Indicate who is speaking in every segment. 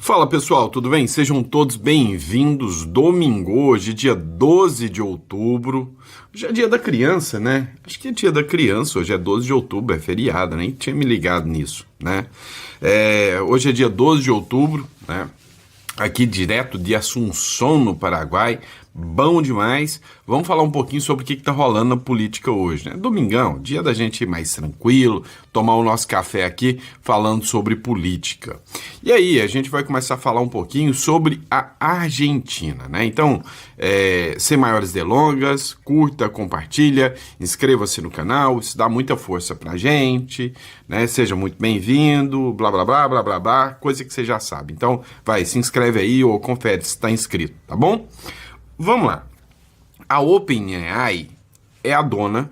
Speaker 1: Fala pessoal, tudo bem? Sejam todos bem-vindos. Domingo, hoje, dia 12 de outubro. Hoje é dia da criança, né? Acho que é dia da criança, hoje é 12 de outubro, é feriado, nem tinha me ligado nisso, né? Hoje é dia 12 de outubro, né? Aqui direto de Assunção, no Paraguai. Bom demais. Vamos falar um pouquinho sobre o que está rolando na política hoje, né? Domingão, dia da gente ir mais tranquilo, tomar o nosso café aqui falando sobre política. E aí, a gente vai começar a falar um pouquinho sobre a Argentina, né? Então, sem maiores delongas, curta, compartilha, inscreva-se no canal, isso dá muita força pra gente, né? Seja muito bem-vindo, blá, blá, blá, blá, blá, blá, coisa que você já sabe. Então, vai, se inscreve aí ou confere se está inscrito, tá bom? Vamos lá. A OpenAI é a dona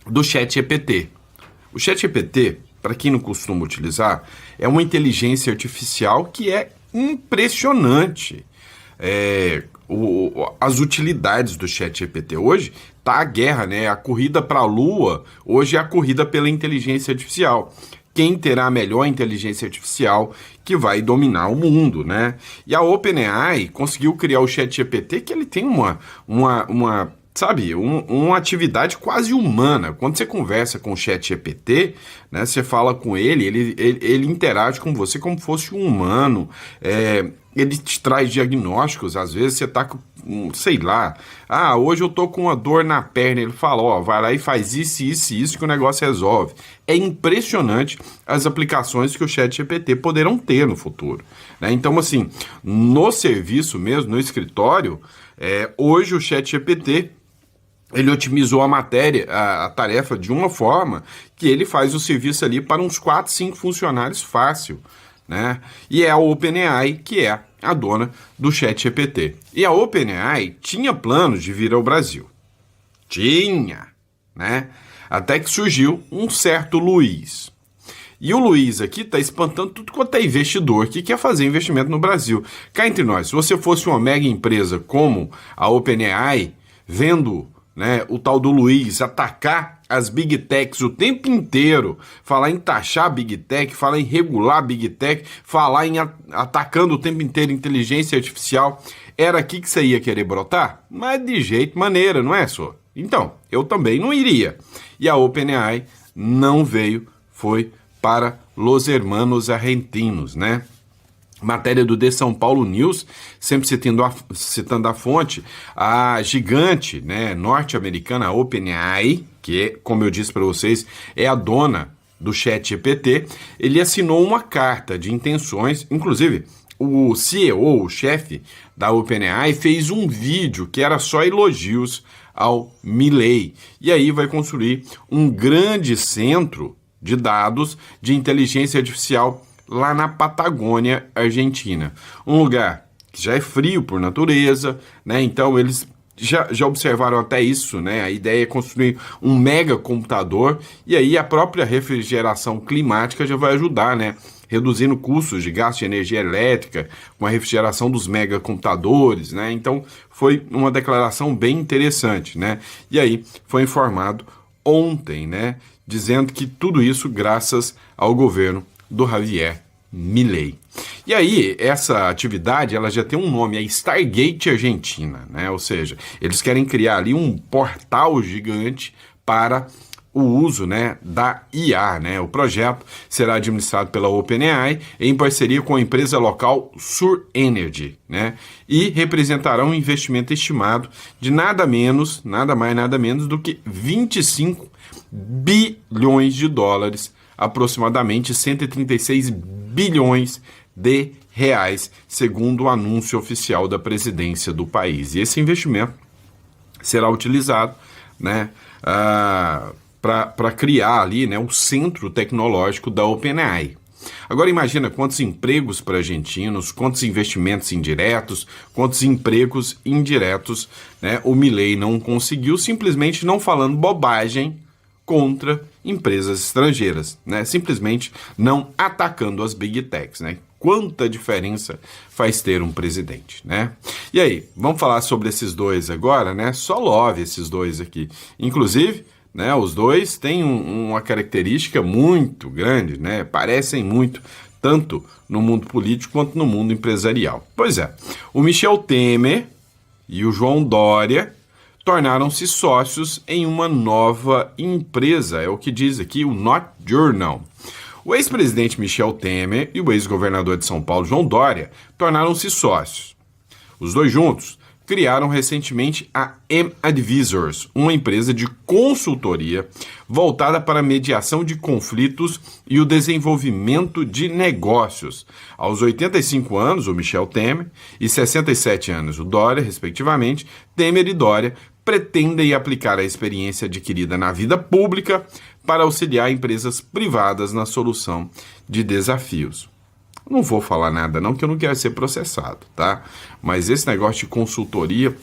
Speaker 1: do ChatGPT. O ChatGPT, para quem não costuma utilizar, é uma inteligência artificial que é impressionante. As utilidades do ChatGPT hoje tá a guerra, né? A corrida para a Lua hoje é a corrida pela inteligência artificial. Quem terá a melhor inteligência artificial que vai dominar o mundo, né? E a OpenAI conseguiu criar o ChatGPT, que ele tem uma atividade quase humana. Quando você conversa com o ChatGPT, né, você fala com ele interage com você como fosse um humano. Ele te traz diagnósticos, às vezes você tá com, sei lá, hoje eu tô com uma dor na perna, ele fala, vai lá e faz isso que o negócio resolve. É impressionante as aplicações que o ChatGPT poderão ter no futuro, né? Então, assim, no serviço mesmo, no escritório, hoje o ChatGPT, ele otimizou a tarefa de uma forma que ele faz o serviço ali para uns 4, 5 funcionários fácil, né? E é a OpenAI que é a dona do ChatGPT. E a OpenAI tinha planos de vir ao Brasil. Tinha, né? Até que surgiu um certo Luiz. E o Luiz aqui está espantando tudo quanto é investidor que quer fazer investimento no Brasil. Cá entre nós, se você fosse uma mega empresa como a OpenAI, vendo, né, o tal do Luiz atacar as Big Techs o tempo inteiro, falar em taxar Big Tech, falar em regular Big Tech, falar em atacando o tempo inteiro inteligência artificial, era aqui que você ia querer brotar? Mas de jeito maneira, não é, só? Então, eu também não iria. E a OpenAI não veio, foi para Los Hermanos Argentinos, né? Matéria do The São Paulo News, sempre citando a fonte, a gigante, né, norte-americana OpenAI, que, como eu disse para vocês, é a dona do ChatGPT, ele assinou uma carta de intenções, inclusive o CEO, o chefe da OpenAI, fez um vídeo que era só elogios ao Milei, e aí vai construir um grande centro de dados de inteligência artificial lá na Patagônia, Argentina. Um lugar que já é frio por natureza, né? Então eles já observaram até isso, né? A ideia é construir um mega computador e aí a própria refrigeração climática já vai ajudar, né? Reduzindo custos de gasto de energia elétrica com a refrigeração dos megacomputadores, né? Então foi uma declaração bem interessante, né? E aí foi informado ontem, né? Dizendo que tudo isso graças ao governo do Javier Milei. E aí, essa atividade, ela já tem um nome, é Stargate Argentina, né? Ou seja, eles querem criar ali um portal gigante para o uso, né, da IA, né? O projeto será administrado pela OpenAI em parceria com a empresa local Sur Energy, né? E representará um investimento estimado de nada mais, nada menos do que 25 bilhões de dólares, aproximadamente 136 bilhões de reais, segundo o anúncio oficial da presidência do país. E esse investimento será utilizado, né, para criar ali, né, o centro tecnológico da OpenAI. Agora imagina quantos empregos para argentinos, quantos investimentos indiretos, quantos empregos indiretos, né, o Milei não conseguiu, simplesmente não falando bobagem contra empresas estrangeiras, né? Simplesmente não atacando as Big Techs, né? Quanta diferença faz ter um presidente, né? E aí, vamos falar sobre esses dois agora, né? Só love esses dois aqui. Inclusive, né, os dois têm uma característica muito grande, né? Parecem muito, tanto no mundo político quanto no mundo empresarial. Pois é, o Michel Temer e o João Dória tornaram-se sócios em uma nova empresa, é o que diz aqui o Not Journal. O ex-presidente Michel Temer e o ex-governador de São Paulo, João Dória, tornaram-se sócios. Os dois juntos criaram recentemente a M-Advisors, uma empresa de consultoria voltada para a mediação de conflitos e o desenvolvimento de negócios. Aos 85 anos, o Michel Temer, e 67 anos, o Dória, respectivamente, Temer e Dória pretendem aplicar a experiência adquirida na vida pública para auxiliar empresas privadas na solução de desafios. Não vou falar nada não, que eu não quero ser processado, tá? Mas esse negócio de consultoria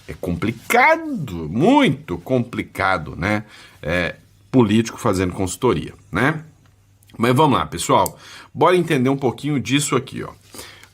Speaker 1: é complicado, muito complicado, né? Político fazendo consultoria, né? Mas vamos lá, pessoal. Bora entender um pouquinho disso aqui, ó.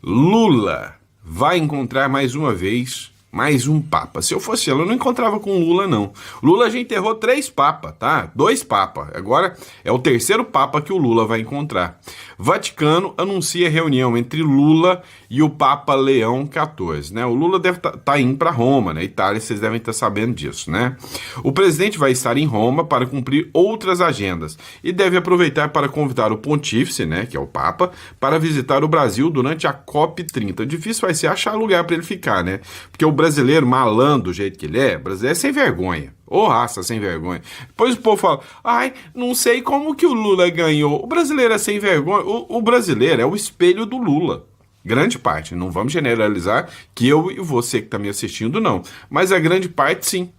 Speaker 1: Lula vai encontrar mais uma vez mais um papa. Se eu fosse ela, eu não encontrava com Lula, não. Lula já enterrou 3 papas, tá? 2 papas. Agora é o 3º papa que o Lula vai encontrar. Vaticano anuncia reunião entre Lula e o Papa Leão XIV, né? O Lula deve tá indo para Roma, né? Itália, vocês devem estar sabendo disso, né? O presidente vai estar em Roma para cumprir outras agendas e deve aproveitar para convidar o pontífice, né? Que é o Papa, para visitar o Brasil durante a COP30. Difícil vai ser achar lugar para ele ficar, né? Porque o brasileiro malandro do jeito que ele é, brasileiro é sem vergonha. Ô raça sem vergonha. Depois o povo fala, ai, não sei como que o Lula ganhou. O brasileiro é sem vergonha. O brasileiro é o espelho do Lula. Grande parte. Não vamos generalizar que eu e você que está me assistindo, não. Mas a grande parte, sim.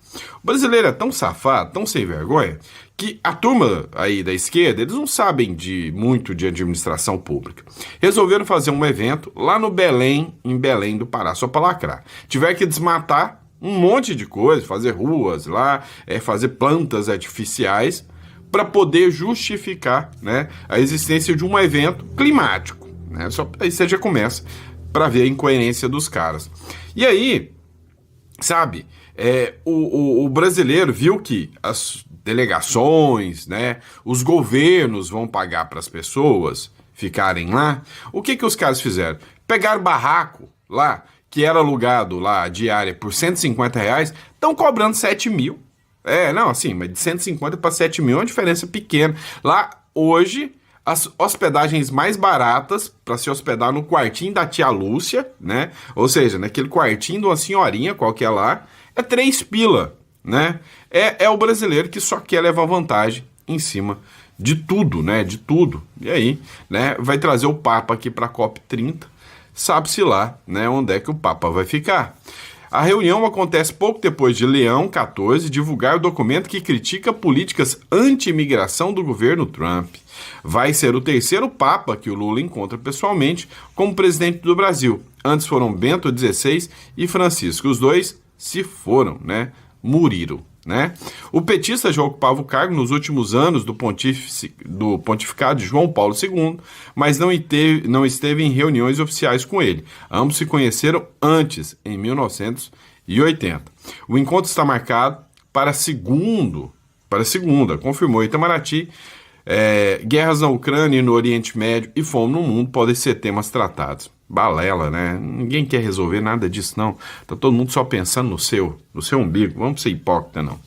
Speaker 1: O brasileiro é tão safado, tão sem vergonha, que a turma aí da esquerda, eles não sabem muito de administração pública. Resolveram fazer um evento lá no Belém, em Belém do Pará, só para lacrar. Tiveram que desmatar um monte de coisa, fazer ruas lá, fazer plantas artificiais, para poder justificar, né, a existência de um evento climático. Né? Só aí você já começa para ver a incoerência dos caras. E aí, sabe, o brasileiro viu que as delegações, né, os governos vão pagar para as pessoas ficarem lá. O que os caras fizeram? Pegaram barraco lá, que era alugado lá diária por R$150, estão cobrando 7 mil. Não, assim, mas de 150 para 7 mil é uma diferença pequena. Lá, hoje, as hospedagens mais baratas para se hospedar no quartinho da tia Lúcia, né? Ou seja, naquele quartinho de uma senhorinha qualquer lá, é 3 pila, né? É o brasileiro que só quer levar vantagem em cima de tudo, né? De tudo. E aí, né? Vai trazer o Papa aqui para a COP30. Sabe-se lá, né, onde é que o Papa vai ficar. A reunião acontece pouco depois de Leão XIV divulgar o documento que critica políticas anti-imigração do governo Trump. Vai ser o 3º Papa que o Lula encontra pessoalmente como presidente do Brasil. Antes foram Bento XVI e Francisco. Os dois se foram, né? Muriram. Né? O petista já ocupava o cargo nos últimos anos do pontificado de João Paulo II, mas não esteve em reuniões oficiais com ele. Ambos se conheceram antes, em 1980. O encontro está marcado para segunda, confirmou Itamaraty. Guerras na Ucrânia e no Oriente Médio e fome no mundo podem ser temas tratados. Balela, né? Ninguém quer resolver nada disso, não. Tá todo mundo só pensando no seu umbigo. Vamos ser hipócrita, não.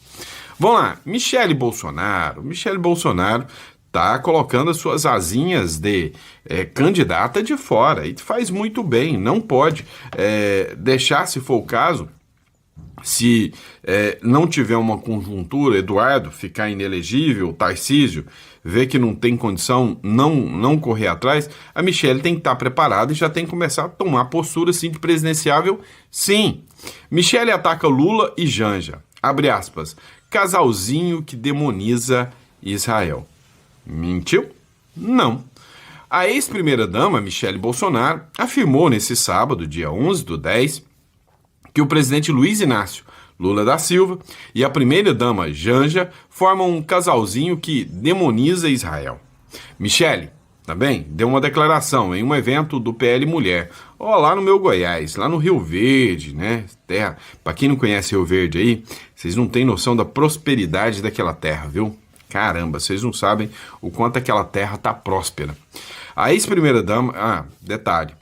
Speaker 1: Vamos lá. Michele Bolsonaro tá colocando as suas asinhas de candidata de fora. E faz muito bem. Não pode deixar, se for o caso, se não tiver uma conjuntura, Eduardo ficar inelegível, Tarcísio ver que não tem condição, não correr atrás, a Michele tem que estar preparada e já tem que começar a tomar postura assim, de presidenciável, sim. Michele ataca Lula e Janja, abre aspas, casalzinho que demoniza Israel. Mentiu? Não. A ex-primeira-dama, Michele Bolsonaro, afirmou nesse sábado, dia 11/10, que o presidente Luiz Inácio Lula da Silva e a primeira-dama Janja formam um casalzinho que demoniza Israel. Michele, também, deu uma declaração em um evento do PL Mulher, lá no meu Goiás, lá no Rio Verde, né? Terra. Para quem não conhece Rio Verde aí, vocês não têm noção da prosperidade daquela terra, viu? Caramba, vocês não sabem o quanto aquela terra tá próspera. A ex-primeira-dama... detalhe.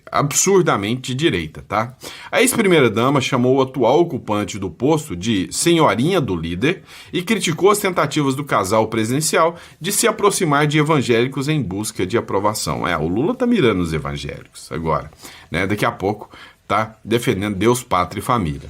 Speaker 1: Absurdamente de direita, tá? A ex-primeira-dama chamou o atual ocupante do posto de senhorinha do líder e criticou as tentativas do casal presidencial de se aproximar de evangélicos em busca de aprovação. O Lula tá mirando os evangélicos agora, né? Daqui a pouco tá defendendo Deus, pátria e família.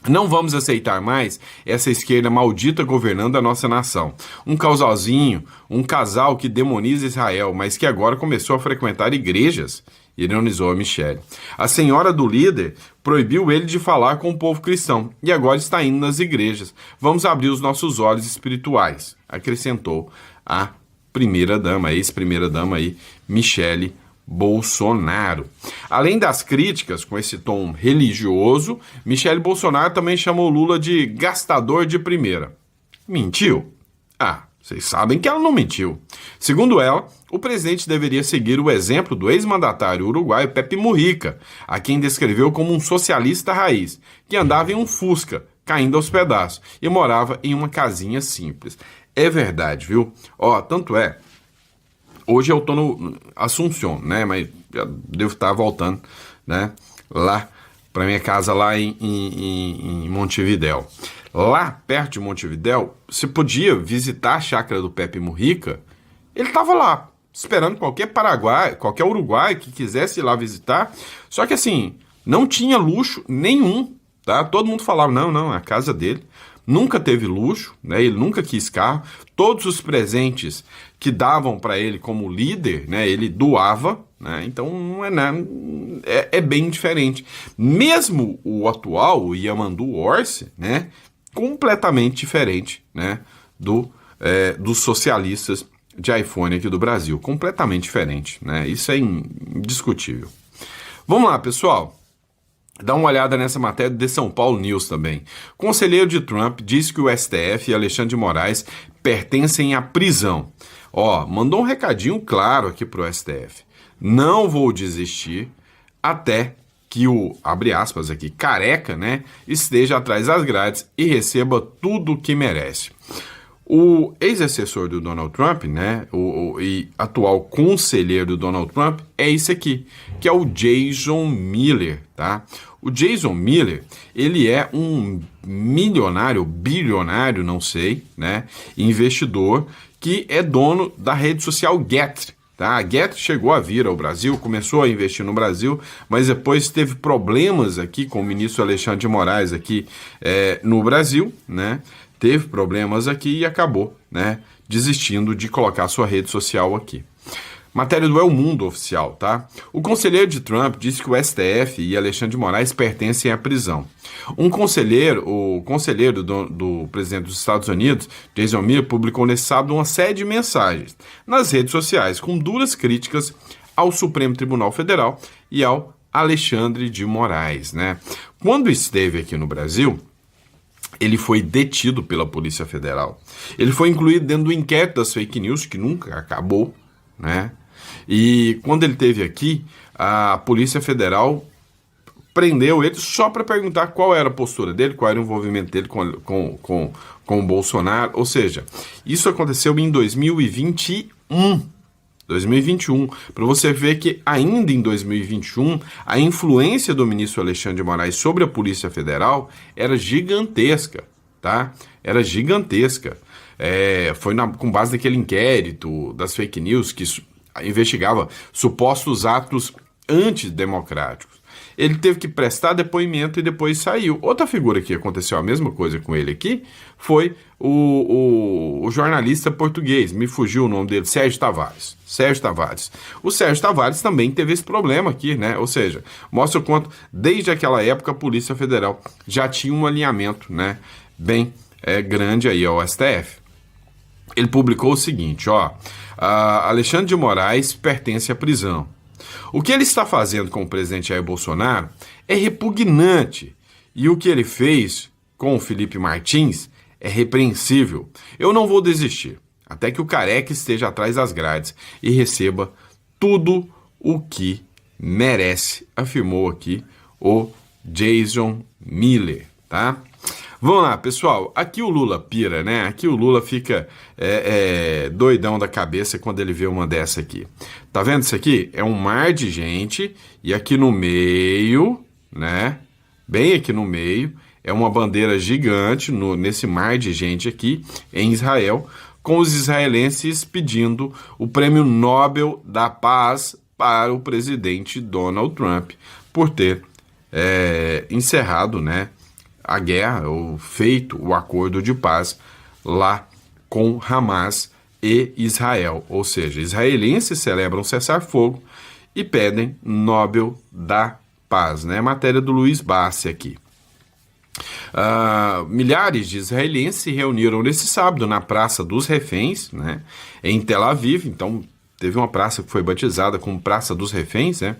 Speaker 1: Não vamos aceitar mais essa esquerda maldita governando a nossa nação. Um casal que demoniza Israel, mas que agora começou a frequentar igrejas, ironizou a Michelle. A senhora do líder proibiu ele de falar com o povo cristão e agora está indo nas igrejas. Vamos abrir os nossos olhos espirituais, acrescentou a primeira-dama, a ex-primeira-dama aí, Michelle Bolsonaro. Além das críticas com esse tom religioso, Michelle Bolsonaro também chamou Lula de gastador de primeira. Mentiu? Vocês sabem que ela não mentiu. Segundo ela, o presidente deveria seguir o exemplo do ex-mandatário uruguaio Pepe Mujica, a quem descreveu como um socialista raiz, que andava em um Fusca, caindo aos pedaços, e morava em uma casinha simples. É verdade, viu? Tanto é. Hoje eu tô no Assunção, né? Mas já devo estar voltando, né? Lá para minha casa lá em Montevidéu. Lá perto de Montevidéu, você podia visitar a chácara do Pepe Mujica. Ele estava lá, esperando qualquer uruguaio que quisesse ir lá visitar. Só que assim, não tinha luxo nenhum, tá? Todo mundo falava, não, é a casa dele. Nunca teve luxo, né? Ele nunca quis carro. Todos os presentes que davam para ele como líder, né? Ele doava, né? Então não é nada, é bem diferente. Mesmo o atual, o Yamandu Orsi, né? Completamente diferente, né? Dos socialistas de iPhone aqui do Brasil. Completamente diferente, né? Isso é indiscutível. Vamos lá, pessoal. Dá uma olhada nessa matéria de São Paulo News também. Conselheiro de Trump diz que o STF e Alexandre de Moraes pertencem à prisão. Mandou um recadinho claro aqui pro STF. Não vou desistir até que o, abre aspas aqui, careca, né, esteja atrás das grades e receba tudo o que merece. O ex-assessor do Donald Trump, né, e atual conselheiro do Donald Trump, é esse aqui, que é o Jason Miller, tá? O Jason Miller, ele é um milionário, bilionário, não sei, né, investidor, que é dono da rede social Gettr. Tá? A Gettr chegou a vir ao Brasil, começou a investir no Brasil, mas depois teve problemas aqui com o ministro Alexandre de Moraes aqui no Brasil, né? Teve problemas aqui e acabou, né, desistindo de colocar sua rede social aqui. Matéria do El Mundo Oficial, tá? O conselheiro de Trump disse que o STF e Alexandre de Moraes pertencem à prisão. O conselheiro do presidente dos Estados Unidos, Jason Miller, publicou nesse sábado uma série de mensagens nas redes sociais com duras críticas ao Supremo Tribunal Federal e ao Alexandre de Moraes, né? Quando esteve aqui no Brasil, ele foi detido pela Polícia Federal. Ele foi incluído dentro do inquérito das fake news, que nunca acabou, né? E quando ele esteve aqui, a Polícia Federal prendeu ele só para perguntar qual era a postura dele, qual era o envolvimento dele com o Bolsonaro. Ou seja, isso aconteceu em 2021. 2021, para você ver que ainda em 2021, a influência do ministro Alexandre de Moraes sobre a Polícia Federal era gigantesca, tá? Era gigantesca. Foi com base naquele inquérito das fake news que investigava supostos atos antidemocráticos. Ele teve que prestar depoimento e depois saiu. Outra figura que aconteceu a mesma coisa com ele aqui foi o jornalista português, me fugiu o nome dele, Sérgio Tavares. O Sérgio Tavares também teve esse problema aqui, né? Ou seja, mostra o quanto, desde aquela época, a Polícia Federal já tinha um alinhamento, né, bem grande aí ao STF. Ele publicou o seguinte, Alexandre de Moraes pertence à prisão. O que ele está fazendo com o presidente Jair Bolsonaro é repugnante e o que ele fez com o Felipe Martins é repreensível. Eu não vou desistir até que o careca esteja atrás das grades e receba tudo o que merece, afirmou aqui o Jason Miller, tá? Vamos lá, pessoal. Aqui o Lula pira, né? Aqui o Lula fica doidão da cabeça quando ele vê uma dessa aqui. Tá vendo isso aqui? É um mar de gente e aqui no meio, né? Bem aqui no meio, é uma bandeira gigante nesse mar de gente aqui em Israel, com os israelenses pedindo o Prêmio Nobel da Paz para o presidente Donald Trump por ter encerrado, né, a guerra, ou feito o acordo de paz lá com Hamas e Israel. Ou seja, israelenses celebram cessar-fogo e pedem Nobel da Paz, né? Matéria do Luiz Bassi aqui. Milhares de israelenses se reuniram nesse sábado na Praça dos Reféns, né, em Tel Aviv. Então, teve uma praça que foi batizada como Praça dos Reféns, né,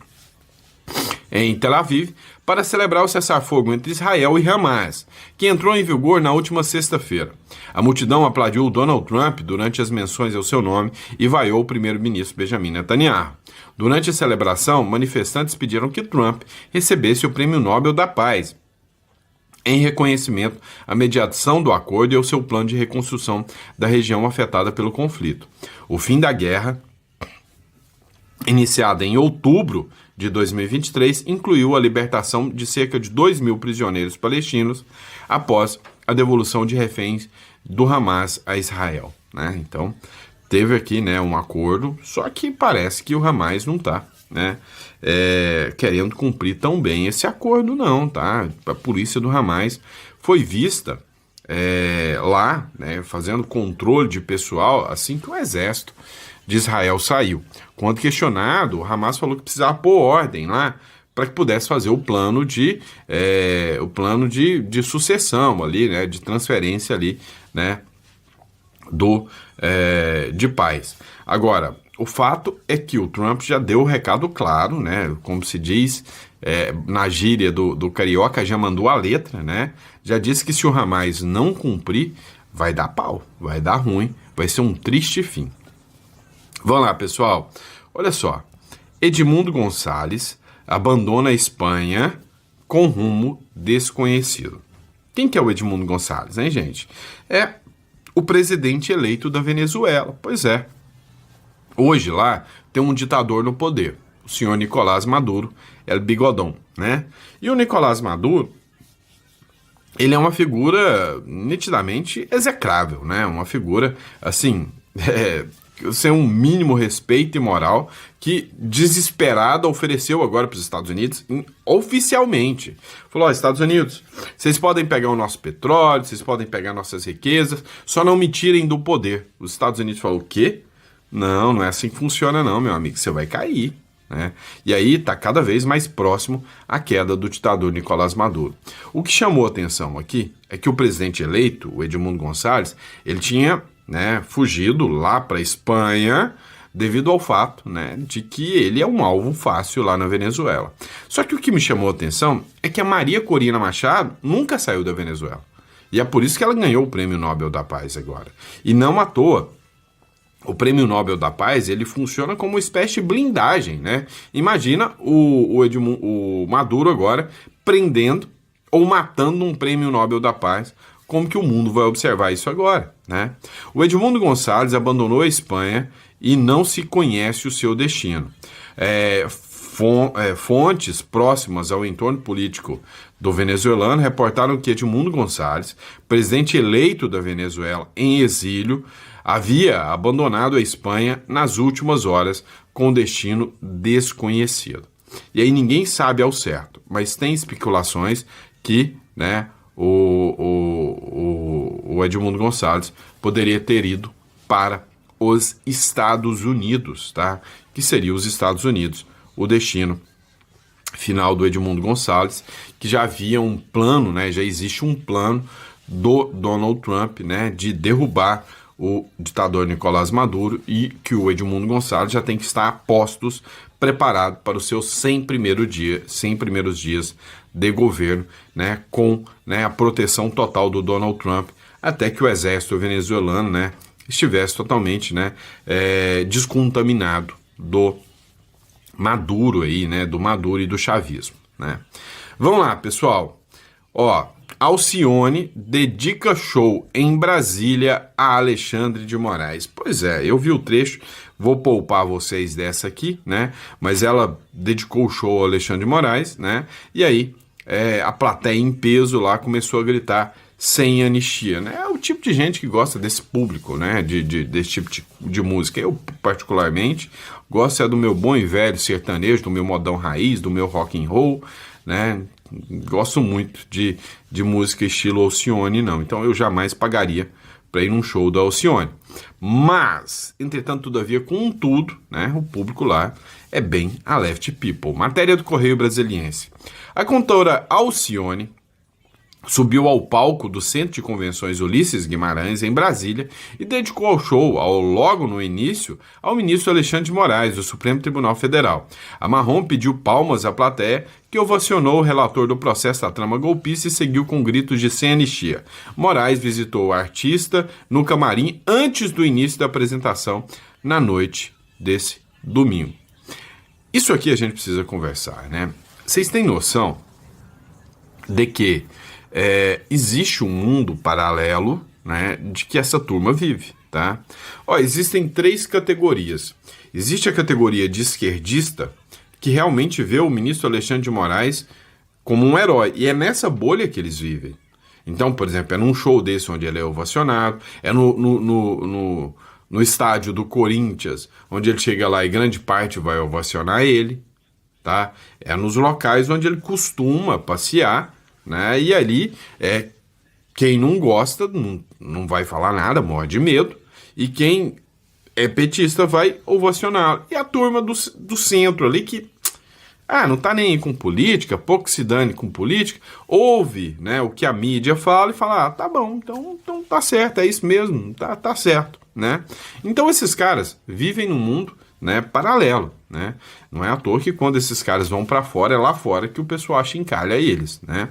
Speaker 1: em Tel Aviv, para celebrar o cessar-fogo entre Israel e Hamas, que entrou em vigor na última sexta-feira. A multidão aplaudiu Donald Trump durante as menções ao seu nome e vaiou o primeiro-ministro Benjamin Netanyahu. Durante a celebração, manifestantes pediram que Trump recebesse o Prêmio Nobel da Paz, em reconhecimento à mediação do acordo e ao seu plano de reconstrução da região afetada pelo conflito. O fim da guerra, iniciada em outubro de 2023, incluiu a libertação de cerca de 2.000 prisioneiros palestinos após a devolução de reféns do Hamas a Israel, né? Então, teve aqui, né, um acordo, só que parece que o Hamas não está, né, querendo cumprir tão bem esse acordo, não, tá? A polícia do Hamas foi vista lá, né, fazendo controle de pessoal assim que o exército de Israel saiu. Quando questionado, o Hamas falou que precisava pôr ordem lá para que pudesse fazer o plano de sucessão ali, né, de transferência ali, né, de paz. Agora, o fato é que o Trump já deu o recado claro, né? Como se diz na gíria do carioca, já mandou a letra, né? Já disse que se o Hamas não cumprir, vai dar pau, vai dar ruim, vai ser um triste fim. Vamos lá, pessoal. Olha só. Edmundo Gonçalves abandona a Espanha com rumo desconhecido. Quem que é o Edmundo Gonçalves, hein, gente? É o presidente eleito da Venezuela. Pois é. Hoje lá tem um ditador no poder, o senhor Nicolás Maduro, El Bigodão, né? E o Nicolás Maduro, ele é uma figura nitidamente execrável, né? Uma figura, assim, sem um mínimo respeito e moral, que desesperado ofereceu agora para os Estados Unidos, oficialmente. Falou, Estados Unidos, vocês podem pegar o nosso petróleo, vocês podem pegar nossas riquezas, só não me tirem do poder. Os Estados Unidos falou, o quê? Não, não é assim que funciona não, meu amigo, você vai cair, né? E aí está cada vez mais próximo a queda do ditador Nicolás Maduro. O que chamou a atenção aqui é que o presidente eleito, o Edmundo Gonçalves, ele tinha, né, fugido lá para a Espanha devido ao fato, né, de que ele é um alvo fácil lá na Venezuela. Só que o que me chamou a atenção é que a Maria Corina Machado nunca saiu da Venezuela. E é por isso que ela ganhou o Prêmio Nobel da Paz agora. E não à toa. O Prêmio Nobel da Paz, ele funciona como uma espécie de blindagem, né? Imagina o Maduro agora prendendo ou matando um Prêmio Nobel da Paz. Como que o mundo vai observar isso agora, né? O Edmundo Gonçalves abandonou a Espanha e não se conhece o seu destino. Fontes próximas ao entorno político do venezuelano reportaram que Edmundo Gonçalves, presidente eleito da Venezuela em exílio, havia abandonado a Espanha nas últimas horas com destino desconhecido. E aí ninguém sabe ao certo, mas tem especulações que, né, o Edmundo Gonçalves poderia ter ido para os Estados Unidos, tá? Que seria os Estados Unidos o destino final do Edmundo Gonçalves, que já havia um plano, né? Já existe um plano do Donald Trump, né, de derrubar o ditador Nicolás Maduro e que o Edmundo Gonçalves já tem que estar a postos, preparado para os seus 100 primeiros dias de governo, né, com, né, a proteção total do Donald Trump, até que o exército venezuelano, né, estivesse totalmente, né, descontaminado do Maduro aí, né, do Maduro e do chavismo, né. Vamos lá, pessoal. Ó, Alcione dedica show em Brasília a Alexandre de Moraes. Pois é, eu vi o trecho, vou poupar vocês dessa aqui, né? Mas ela dedicou o show ao Alexandre de Moraes, né? E aí a plateia em peso lá começou a gritar sem anistia, né? É o tipo de gente que gosta desse público, né? Desse tipo de música. Eu, particularmente, gosto do meu bom e velho sertanejo, do meu modão raiz, do meu rock and roll, né? Gosto muito de música estilo Alcione, não. Então eu jamais pagaria para ir num show da Alcione. Mas, entretanto, todavia, contudo, né, o público lá é bem a left people. Matéria do Correio Brasiliense. A cantora Alcione subiu ao palco do Centro de Convenções Ulisses Guimarães, em Brasília, e dedicou ao show, logo no início, ao ministro Alexandre de Moraes, do Supremo Tribunal Federal. A Marrom pediu palmas à plateia, que ovacionou o relator do processo da trama golpista e seguiu com gritos de sem anistia. Moraes visitou o artista no camarim antes do início da apresentação, na noite desse domingo. Isso aqui a gente precisa conversar, né? Vocês têm noção de que existe um mundo paralelo, né, de que essa turma vive, tá? Existem 3 categorias. Existe a categoria de esquerdista, que realmente vê o ministro Alexandre de Moraes como um herói, e é nessa bolha que eles vivem. Então, por exemplo, é num show desse onde ele é ovacionado, é no estádio do Corinthians, onde ele chega lá e grande parte vai ovacionar ele, tá? É nos locais onde ele costuma passear, né? E ali, quem não gosta não vai falar nada, morre de medo, e quem é petista vai ovacionar. E a turma do centro ali que não tá nem aí com política, pouco se dane com política, ouve, né, o que a mídia fala e fala, tá bom, então tá certo, é isso mesmo, tá certo, né? Então esses caras vivem num mundo, né, paralelo, né? Não é à toa que quando esses caras vão para fora, é lá fora que o pessoal encalha eles, né?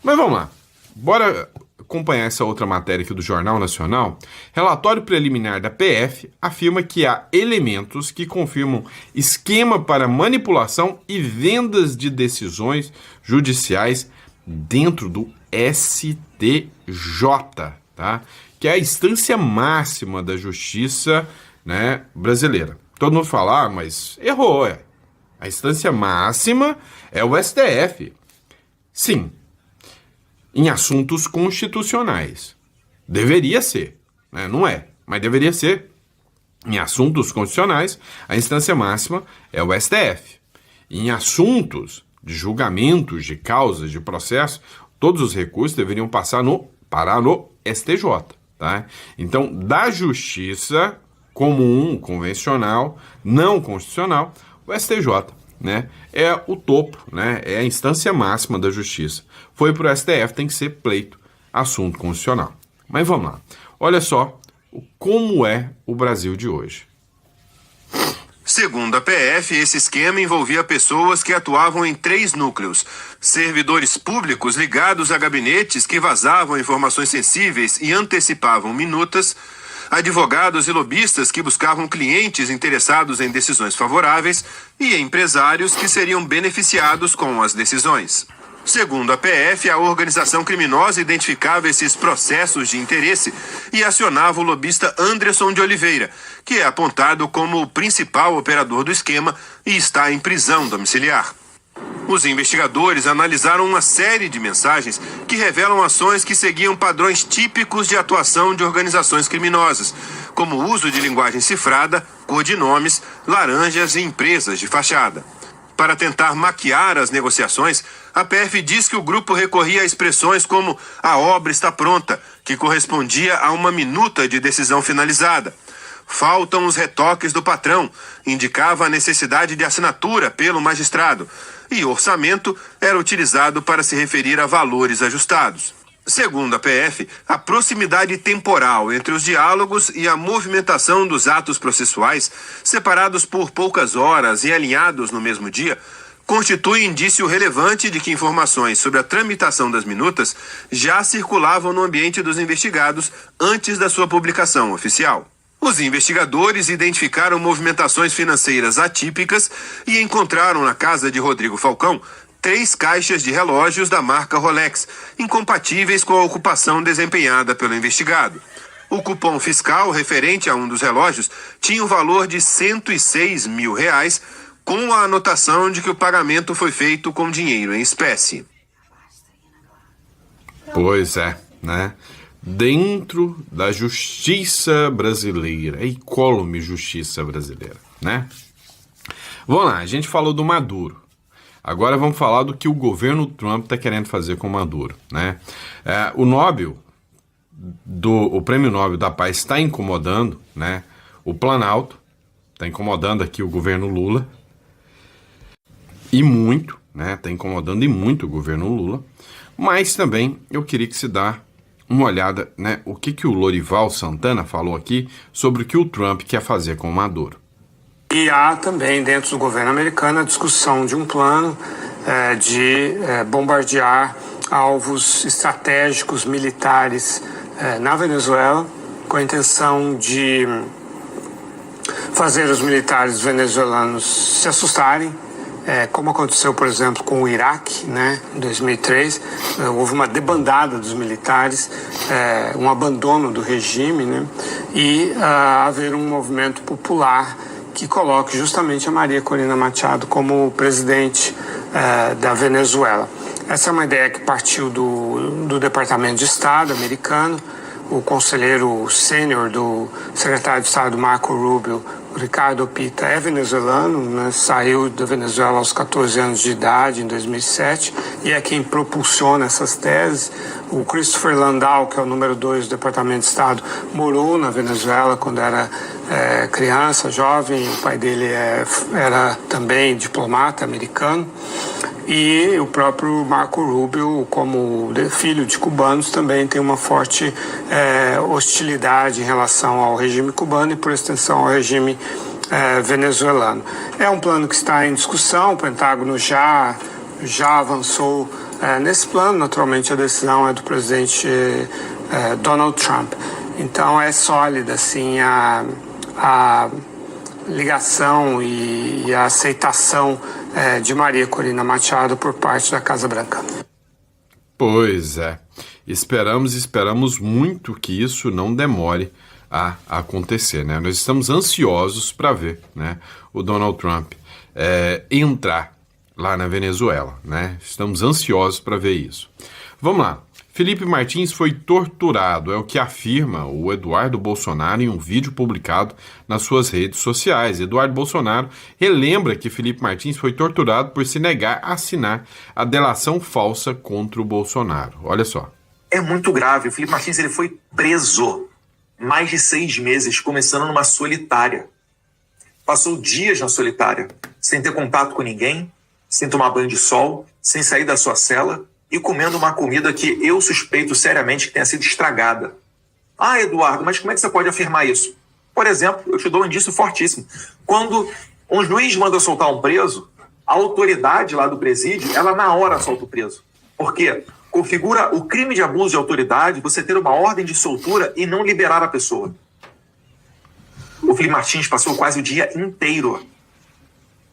Speaker 1: Mas vamos lá, bora acompanhar essa outra matéria aqui do Jornal Nacional. Relatório preliminar da PF afirma que há elementos que confirmam esquema para manipulação e vendas de decisões judiciais dentro do STJ, tá? Que é a instância máxima da justiça, né, brasileira. Todo mundo fala, mas errou, A instância máxima é o STF. Sim, em assuntos constitucionais. Deveria ser, né? Não é, mas deveria ser. Em assuntos constitucionais, a instância máxima é o STF. Em assuntos de julgamentos, de causas, de processo, todos os recursos deveriam parar no STJ, tá? Então, da justiça comum, convencional, não constitucional, o STJ, né, é o topo, né, é a instância máxima da justiça. Foi para o STF, tem que ser pleito, assunto constitucional. Mas vamos lá, olha só como é o Brasil de hoje.
Speaker 2: Segundo a PF, esse esquema envolvia pessoas que atuavam em 3 núcleos: servidores públicos ligados a gabinetes que vazavam informações sensíveis e antecipavam minutas, advogados e lobistas que buscavam clientes interessados em decisões favoráveis e empresários que seriam beneficiados com as decisões. Segundo a PF, a organização criminosa identificava esses processos de interesse e acionava o lobista Anderson de Oliveira, que é apontado como o principal operador do esquema e está em prisão domiciliar. Os investigadores analisaram uma série de mensagens que revelam ações que seguiam padrões típicos de atuação de organizações criminosas, como o uso de linguagem cifrada, codinomes, laranjas e empresas de fachada. Para tentar maquiar as negociações, a PF diz que o grupo recorria a expressões como "a obra está pronta", que correspondia a uma minuta de decisão finalizada. "Faltam os retoques do patrão", indicava a necessidade de assinatura pelo magistrado, e orçamento era utilizado para se referir a valores ajustados. Segundo a PF, a proximidade temporal entre os diálogos e a movimentação dos atos processuais, separados por poucas horas e alinhados no mesmo dia, constitui indício relevante de que informações sobre a tramitação das minutas já circulavam no ambiente dos investigados antes da sua publicação oficial. Os investigadores identificaram movimentações financeiras atípicas e encontraram na casa de Rodrigo Falcão 3 caixas de relógios da marca Rolex, incompatíveis com a ocupação desempenhada pelo investigado. O cupom fiscal referente a um dos relógios tinha o valor de R$106 mil, com a anotação de que o pagamento foi feito com dinheiro em espécie.
Speaker 1: Pois é, né? Dentro da justiça brasileira, a incólume justiça brasileira, né? Vamos lá, a gente falou do Maduro. Agora vamos falar do que o governo Trump está querendo fazer com o Maduro, né? O Prêmio Nobel da Paz está incomodando, né? O Planalto está incomodando aqui o governo Lula e muito, né? Está incomodando e muito o governo Lula, mas também eu queria que se dá uma olhada, né? O que o Lorival Santana falou aqui sobre o que o Trump quer fazer com o Maduro.
Speaker 3: E há também dentro do governo americano a discussão de um plano de bombardear alvos estratégicos militares na Venezuela, com a intenção de fazer os militares venezuelanos se assustarem, como aconteceu, por exemplo, com o Iraque, né, em 2003. Houve uma debandada dos militares, um abandono do regime, né, e haver um movimento popular que coloque justamente a Maria Corina Machado como presidente da Venezuela. Essa é uma ideia que partiu do Departamento de Estado americano. O conselheiro sênior do secretário de Estado Marco Rubio, Ricardo Pita, é venezuelano, né? Saiu da Venezuela aos 14 anos de idade, em 2007, e é quem propulsiona essas teses. O Christopher Landau, que é o número 2 do Departamento de Estado, morou na Venezuela quando era criança, jovem. O pai dele era também diplomata americano. E o próprio Marco Rubio, como filho de cubanos, também tem uma forte hostilidade em relação ao regime cubano e, por extensão, ao regime venezuelano. É um plano que está em discussão, o Pentágono já avançou nesse plano. Naturalmente, a decisão é do presidente Donald Trump. Então, é sólida, assim, a ligação e a aceitação de Maria Corina Machado por parte da Casa Branca.
Speaker 1: Pois é. Esperamos muito que isso não demore a acontecer, né? Nós estamos ansiosos para ver, né, o Donald Trump entrar lá na Venezuela, né? Estamos ansiosos para ver isso. Vamos lá. Felipe Martins foi torturado, é o que afirma o Eduardo Bolsonaro em um vídeo publicado nas suas redes sociais. Eduardo Bolsonaro relembra que Felipe Martins foi torturado por se negar a assinar a delação falsa contra o Bolsonaro. Olha só.
Speaker 4: É muito grave. O Felipe Martins ele foi preso mais de 6 meses, começando numa solitária. Passou dias na solitária, sem ter contato com ninguém, sem tomar banho de sol, sem sair da sua cela, e comendo uma comida que eu suspeito seriamente que tenha sido estragada. Ah, Eduardo, mas como é que você pode afirmar isso? Por exemplo, eu te dou um indício fortíssimo. Quando um juiz manda soltar um preso, a autoridade lá do presídio, ela na hora solta o preso. Por quê? Configura o crime de abuso de autoridade você ter uma ordem de soltura e não liberar a pessoa. O Felipe Martins passou quase o dia inteiro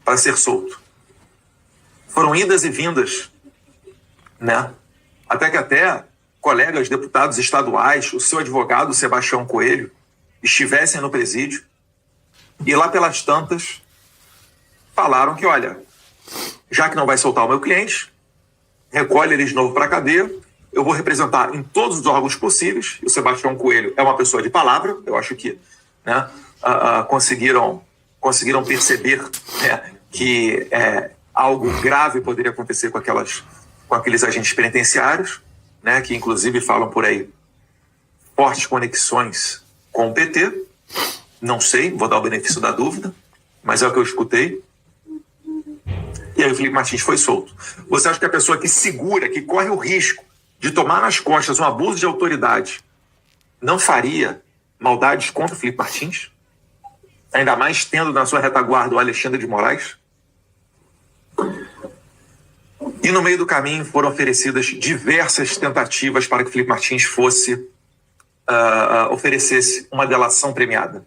Speaker 4: para ser solto. Foram idas e vindas, né? Até que colegas deputados estaduais, o seu advogado Sebastião Coelho, estivessem no presídio e lá pelas tantas falaram que, olha, já que não vai soltar o meu cliente, recolhe ele de novo para a cadeia, eu vou representar em todos os órgãos possíveis. E o Sebastião Coelho é uma pessoa de palavra, eu acho que, né, conseguiram perceber, né, que algo grave poderia acontecer com aqueles agentes penitenciários, né, que inclusive falam por aí fortes conexões com o PT. Não sei, vou dar o benefício da dúvida, mas é o que eu escutei. E aí o Felipe Martins foi solto. Você acha que a pessoa que segura, que corre o risco de tomar nas costas um abuso de autoridade, não faria maldades contra o Felipe Martins? Ainda mais tendo na sua retaguarda o Alexandre de Moraes? E no meio do caminho foram oferecidas diversas tentativas para que o Felipe Martins oferecesse uma delação premiada.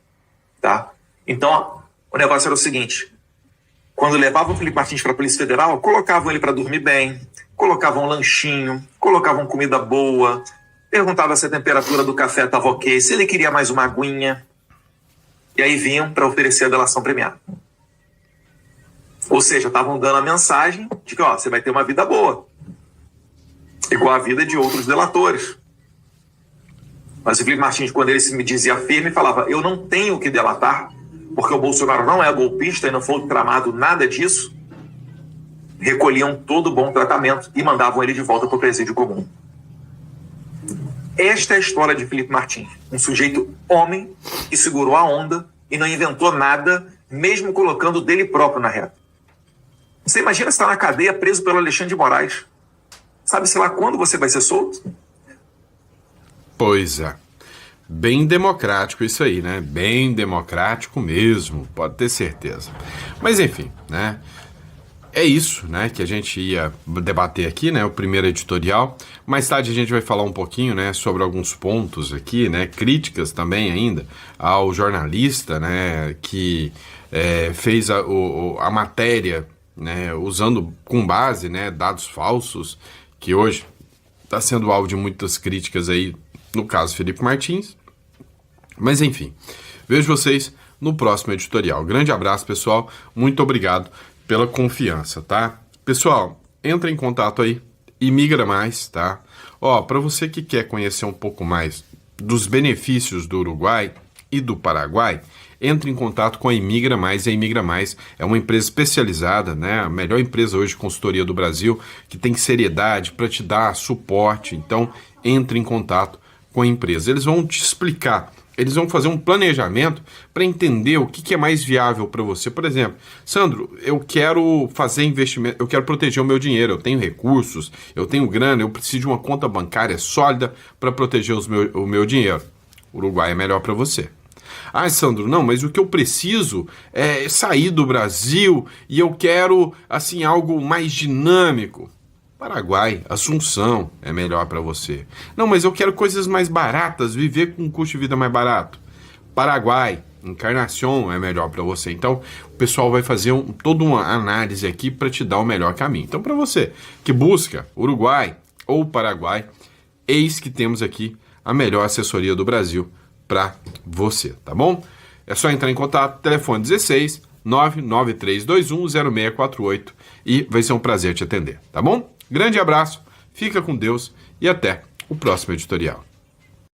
Speaker 4: Tá? Então, o negócio era o seguinte: quando levavam o Felipe Martins para a Polícia Federal, colocavam ele para dormir bem, colocavam um lanchinho, colocavam comida boa, perguntavam se a temperatura do café estava ok, se ele queria mais uma aguinha. E aí vinham para oferecer a delação premiada. Ou seja, estavam dando a mensagem de que você vai ter uma vida boa, igual a vida de outros delatores. Mas o Felipe Martins, quando ele se me dizia firme, falava: eu não tenho que delatar, porque o Bolsonaro não é golpista e não foi tramado nada disso, recolhiam todo o bom tratamento e mandavam ele de volta para o presídio comum. Esta é a história de Felipe Martins, um sujeito homem que segurou a onda e não inventou nada, mesmo colocando dele próprio na reta. Você imagina estar na cadeia preso pelo Alexandre de Moraes? Sabe, sei lá, quando você vai ser solto?
Speaker 1: Pois é. Bem democrático isso aí, né? Bem democrático mesmo, pode ter certeza. Mas enfim, né? É isso, né, que a gente ia debater aqui, né, o primeiro editorial. Mais tarde a gente vai falar um pouquinho, né, sobre alguns pontos aqui, né, críticas também ainda ao jornalista, né, que fez a matéria, né, usando com base, né, dados falsos, que hoje está sendo alvo de muitas críticas aí, no caso Felipe Martins. Mas enfim, vejo vocês no próximo editorial. Grande abraço, pessoal, muito obrigado pela confiança, tá? Pessoal, entra em contato aí, Imigra Mais, tá? Para você que quer conhecer um pouco mais dos benefícios do Uruguai e do Paraguai, entre em contato com a Imigra Mais. A Imigra Mais é uma empresa especializada, né? A melhor empresa hoje de consultoria do Brasil, que tem seriedade para te dar suporte. Então, entre em contato com a empresa. Eles vão te explicar. Eles vão fazer um planejamento para entender o que é mais viável para você. Por exemplo, Sandro, eu quero fazer investimento, eu quero proteger o meu dinheiro, eu tenho recursos, eu tenho grana, eu preciso de uma conta bancária sólida para proteger o meu dinheiro. O Uruguai é melhor para você. Ah, Sandro, não, mas o que eu preciso é sair do Brasil e eu quero, assim, algo mais dinâmico. Paraguai, Assunção é melhor para você. Não, mas eu quero coisas mais baratas, viver com um custo de vida mais barato. Paraguai, Encarnação é melhor para você. Então, o pessoal vai fazer toda uma análise aqui para te dar o melhor caminho. Então, para você que busca Uruguai ou Paraguai, eis que temos aqui a melhor assessoria do Brasil para você, tá bom? É só entrar em contato, telefone 16 99321 0648 e vai ser um prazer te atender, tá bom? Grande abraço, fica com Deus e até o próximo editorial.